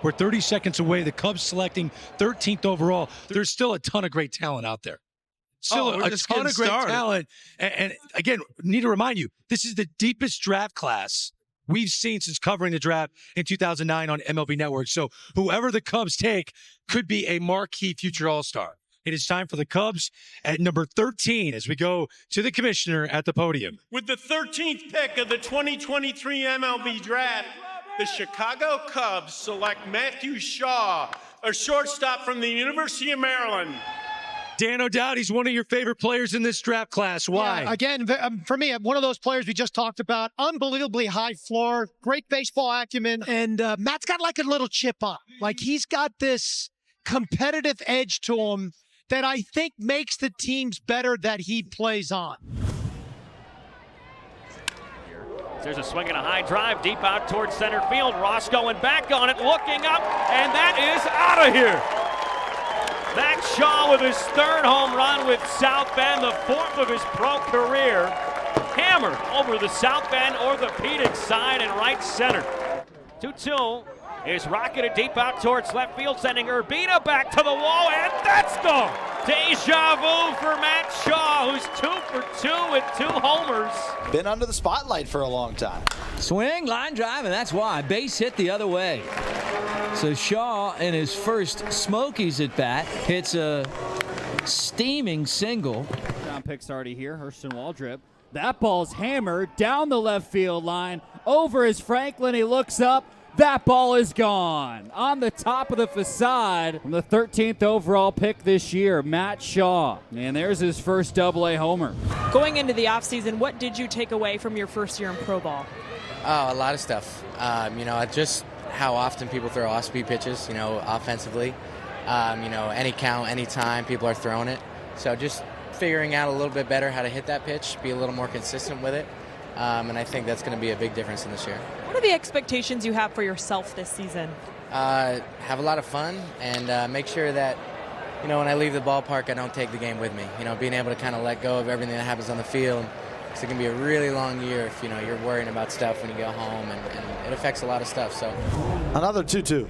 We're 30 seconds away. The Cubs selecting 13th overall. There's still a ton of great talent out there. Still a ton of great talent. And again, need to remind you, this is the deepest draft class we've seen since covering the draft in 2009 on MLB Network. So whoever the Cubs take could be a marquee future All-Star. It is time for the Cubs at number 13 as we go to the commissioner at the podium. With the 13th pick of the 2023 MLB draft, the Chicago Cubs select Matthew Shaw, a shortstop from the University of Maryland. Dan O'Dowd, he's one of your favorite players in this draft class. Why? Yeah, again, for me, one of those players we just talked about. Unbelievably high floor, great baseball acumen. And Matt's got like a little chip on. Like he's got this competitive edge to him that I think makes the teams better that he plays on. There's a swing and a high drive deep out towards center field. Ross going back on it, looking up, and that is out of here. Matt Shaw with his third home run with South Bend, the fourth of his pro career. Hammered over the South Bend orthopedic side and right center. 2-2 is rocketed deep out towards left field, sending Urbina back to the wall, and that's gone. Deja vu for Matt Shaw, who's 2 for 2 with 2 homers. Been under the spotlight for a long time. Swing, line drive, and that's why. Base hit the other way. So Shaw, in his first Smokies at bat, hits a steaming single. Round pick's already here. Hurston Waldrip. That ball's hammered down the left field line. Over is Franklin. He looks up. That ball is gone. On the top of the facade from the 13th overall pick this year, Matt Shaw. And there's his first Double-A homer. Going into the offseason, what did you take away from your first year in pro ball? Oh, a lot of stuff. Just how often people throw off-speed pitches, offensively. Any count, any time, people are throwing it. So just figuring out a little bit better how to hit that pitch, be a little more consistent with it. And I think that's going to be a big difference in this year. What are the expectations you have for yourself this season? Have a lot of fun and make sure that, when I leave the ballpark, I don't take the game with me. Being able to kind of let go of everything that happens on the field. It's going to be a really long year if, you're worrying about stuff when you go home, and it affects a lot of stuff. So Another 2-2.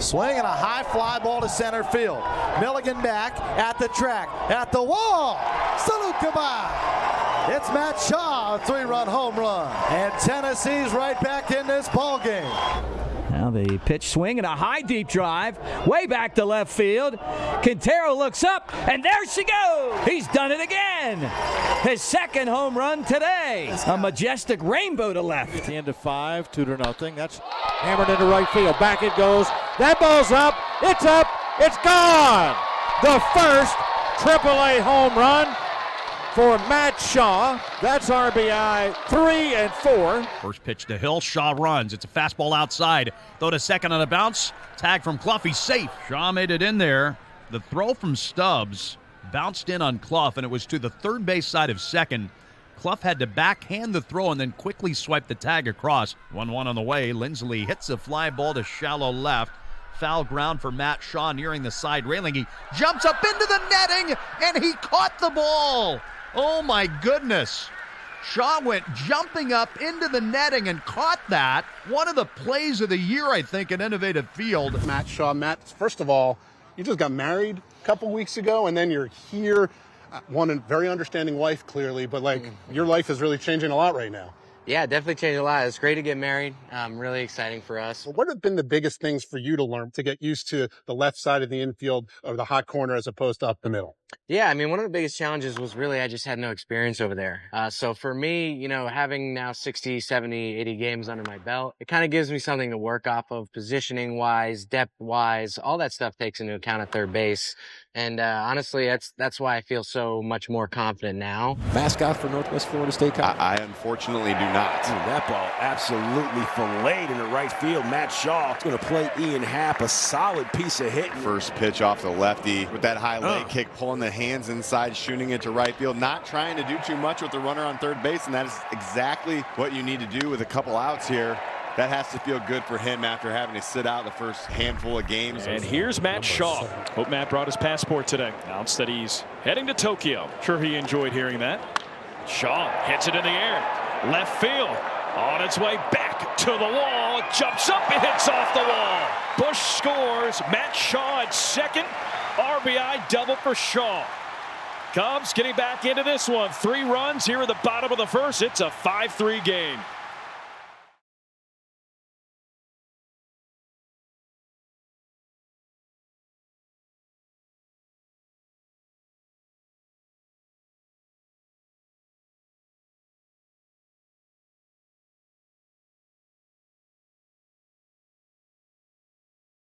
Swing and a high fly ball to center field. Milligan back at the track, at the wall. Salute goodbye. It's Matt Shaw, a 3-run home run. And Tennessee's right back in this ball game. Now the pitch swing and a high deep drive way back to left field. Quintero looks up, and there she goes. He's done it again. His second home run today. A majestic rainbow to left. Into 5, 2-0. That's hammered into right field. Back it goes. That ball's up. It's up. It's gone. The first AAA home run for Matt Shaw. That's RBI 3 and 4. First pitch to Hill. Shaw runs. It's a fastball outside. Throw to second on a bounce. Tag from Clough. He's safe. Shaw made it in there. The throw from Stubbs bounced in on Clough, and it was to the third base side of second. Clough had to backhand the throw and then quickly swipe the tag across. 1-1 on the way. Lindsley hits a fly ball to shallow left. Foul ground for Matt Shaw nearing the side railing. He jumps up into the netting, and he caught the ball. Oh, my goodness. Shaw went jumping up into the netting and caught that. One of the plays of the year, I think, in Innovative Field. Matt Shaw. Matt, first of all, you just got married a couple weeks ago, and then you're here. One, a very understanding wife, clearly, but, your life is really changing a lot right now. Yeah, definitely changed a lot. It's great to get married. Really exciting for us. What have been the biggest things for you to learn to get used to the left side of the infield or the hot corner as opposed to up the middle? Yeah, one of the biggest challenges was really I just had no experience over there. So for me, having now 60, 70, 80 games under my belt, it kind of gives me something to work off of positioning-wise, depth-wise. All that stuff takes into account at third base. And honestly, that's why I feel so much more confident now. Mascot for Northwest Florida State College? I unfortunately do not. That ball absolutely filleted into right field. Matt Shaw is going to play Ian Happ, a solid piece of hitting. First pitch off the lefty with that high leg kick, pulling the hands inside, shooting it to right field, not trying to do too much with the runner on third base, and that is exactly what you need to do with a couple outs here. That has to feel good for him after having to sit out the first handful of games. And here's Matt Shaw. Hope Matt brought his passport today. Announced that he's heading to Tokyo. Sure he enjoyed hearing that. Shaw hits it in the air. Left field. On its way back to the wall. jumps up and hits off the wall. Bush scores. Matt Shaw at second. RBI double for Shaw. Cubs getting back into this one. 3 runs here at the bottom of the first. It's a 5-3 game.